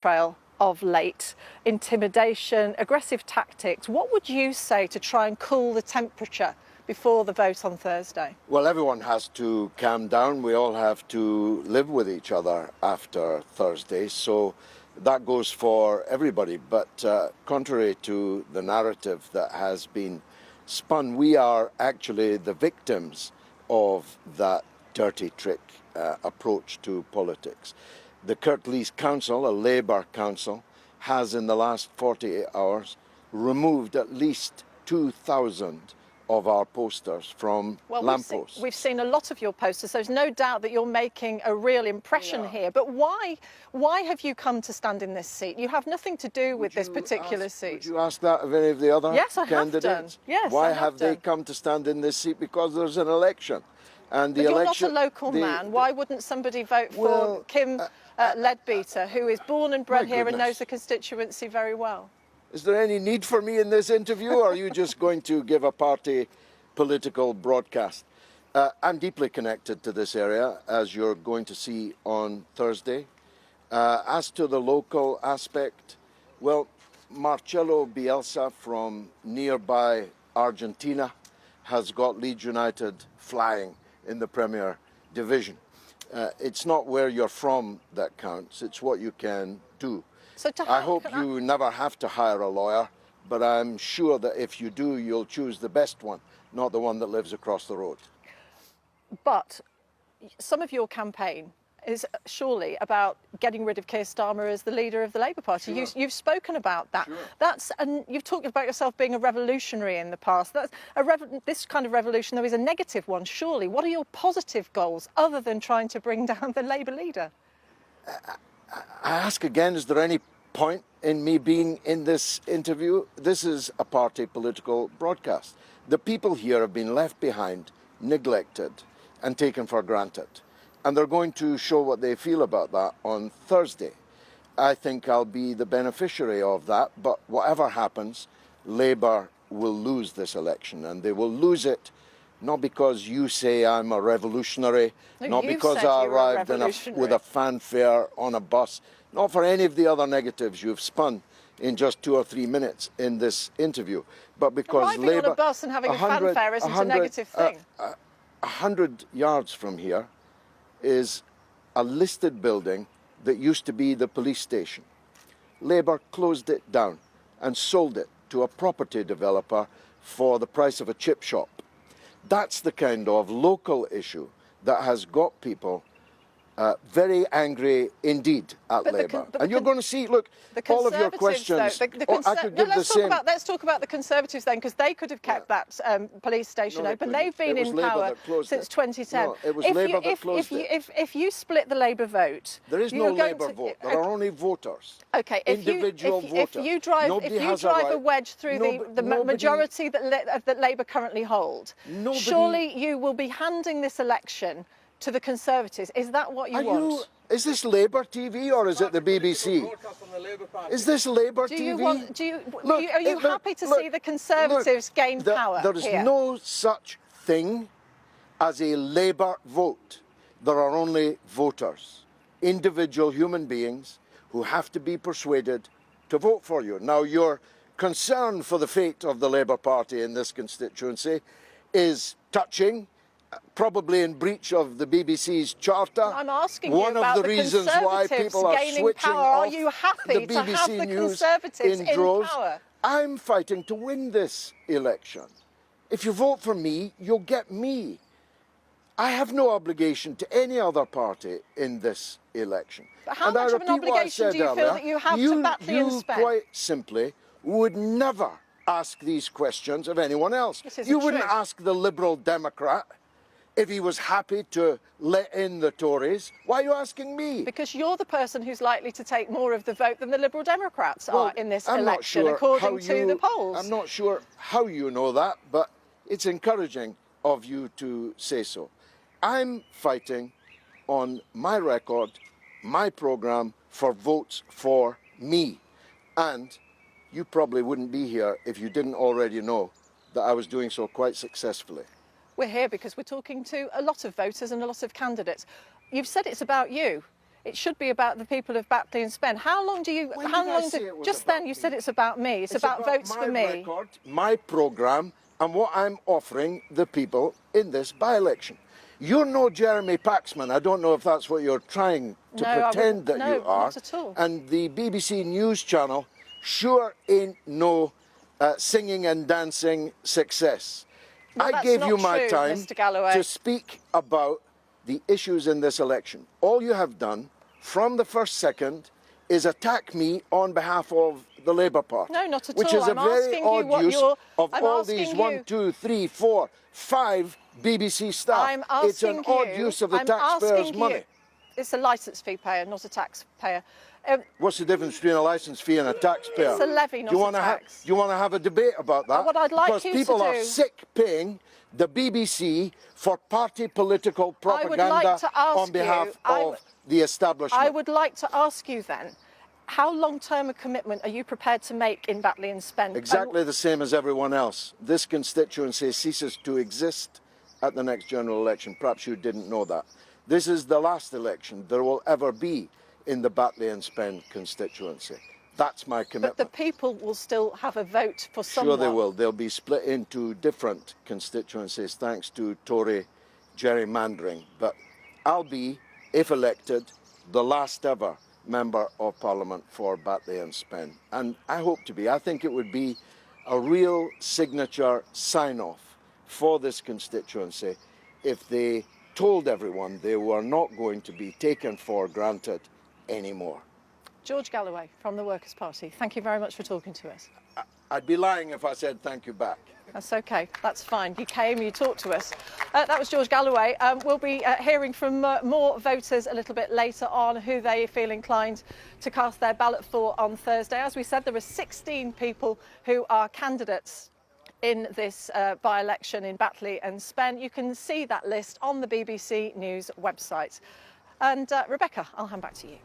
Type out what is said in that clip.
trail of late, intimidation, aggressive tactics. What would you say to try and cool the temperature before the vote on Thursday? Well, everyone has to calm down. We all have to live with each other after Thursday, so that goes for everybody. But contrary to the narrative that has been spun, we are actually the victims of that dirty trick approach to politics. The Kirklees Council, a Labour council, has in the last 48 hours removed at least 2,000 of our posters from lampposts. We've seen a lot of your posters. There's no doubt that you're making a real impression here. But why have you come to stand in this seat? You have nothing to do with this particular seat. Would you ask that of any of the other candidates? Have done. Yes, why have they come to stand in this seat? Because there's an election. And the election, you're not a local man. Why wouldn't somebody vote for Kim Leadbeater, who is born and bred here and knows the constituency very well? Is there any need for me in this interview, or are you just going to give a party political broadcast? I'm deeply connected to this area, as you're going to see on Thursday. As to the local aspect, well, Marcelo Bielsa from nearby Argentina has got Leeds United flying in the Premier Division. It's not where you're from that counts, it's what you can do. I hope you never have to hire a lawyer, but I'm sure that if you do, you'll choose the best one, not the one that lives across the road. But some of your campaign is surely about getting rid of Keir Starmer as the leader of the Labour Party. Sure. You've spoken about that. Sure. And you've talked about yourself being a revolutionary in the past. This kind of revolution, though, is a negative one, surely. What are your positive goals, other than trying to bring down the Labour leader? I ask again, is there any point in me being in this interview? This is a party political broadcast. The people here have been left behind, neglected, and taken for granted. And they're going to show what they feel about that on Thursday. I think I'll be the beneficiary of that, but whatever happens, Labour will lose this election, and they will lose it not because you say I'm a revolutionary, not because I arrived with a fanfare on a bus, not for any of the other negatives you've spun in just 2 or 3 minutes in this interview, but because arriving Labour... on a bus and having a fanfare isn't a negative thing. 100 yards from here is a listed building that used to be the police station. Labour closed it down and sold it to a property developer for the price of a chip shop. That's the kind of local issue that has got people very angry indeed at Labour. And you're going to see, look, all of your questions, I could give the same... Let's talk about the Conservatives then, because they could have kept that police station open. They've been in power since 2010. No, it was Labour that closed it. If you split the Labour vote... There is no Labour vote. There are only voters. Okay, if you drive a wedge through the majority that Labour currently hold, surely you will be handing this election to the Conservatives. Is that what you want? Is this Labour TV or is it the BBC? Is this Labour TV? Are you happy to see the Conservatives gain power There is no such thing as a Labour vote. There are only voters, individual human beings who have to be persuaded to vote for you. Now, your concern for the fate of the Labour Party in this constituency is touching, probably in breach of the BBC's charter. I'm asking you about the reasons why people are switching off the BBC News in droves. I'm fighting to win this election. If you vote for me, you'll get me. I have no obligation to any other party in this election. But how much of an obligation do you feel that you have to Batley and Spen? You quite simply would never ask these questions of anyone else. You wouldn't ask the Liberal Democrat if he was happy to let in the Tories. Why are you asking me? Because you're the person who's likely to take more of the vote than the Liberal Democrats are in this election, according to the polls. I'm not sure how you know that, but it's encouraging of you to say so. I'm fighting on my record, my programme, for votes for me. And you probably wouldn't be here if you didn't already know that I was doing so quite successfully. We're here because we're talking to a lot of voters and a lot of candidates. You've said it's about you. It should be about the people of Batley and Spen. How long do you... Just then you said it's about me. It's about votes for me. Record, my programme and what I'm offering the people in this by-election. You're no Jeremy Paxman. I don't know if that's what you're trying to pretend that you are. Not at all. And the BBC News Channel sure ain't no singing and dancing success. Well, I gave you my time Mr. Galloway. to speak about the issues in this election. All you have done from the first second is attack me on behalf of the Labour Party. No, not at which all. Is a very odd use of all these 1, 2, 3, 4, 5 BBC staff. It's an odd use of the taxpayers' money. It's a licence fee payer, not a taxpayer. What's the difference between a licence fee and a taxpayer? It's a levy, not a tax. Do you want to have a debate about that? What I'd like because you to people do... are sick paying the BBC for party political propaganda on behalf of the establishment. I would like to ask you then, how long-term a commitment are you prepared to make in Batley and Spen? Exactly the same as everyone else. This constituency ceases to exist at the next general election. Perhaps you didn't know that. This is the last election there will ever be in the Batley and Spen constituency. That's my commitment. But the people will still have a vote for someone. Sure they will. They'll be split into different constituencies thanks to Tory gerrymandering. But I'll be, if elected, the last ever Member of Parliament for Batley and Spen. And I hope to be. I think it would be a real signature sign-off for this constituency if they told everyone they were not going to be taken for granted anymore. George Galloway from the Workers' Party, thank you very much for talking to us. I'd be lying if I said thank you back. That's okay, that's fine. You came, you talked to us. That was George Galloway. We'll be hearing from more voters a little bit later on who they feel inclined to cast their ballot for on Thursday. As we said, there are 16 people who are candidates in this by-election in Batley and Spen. You can see that list on the BBC News website. And Rebecca, I'll hand back to you.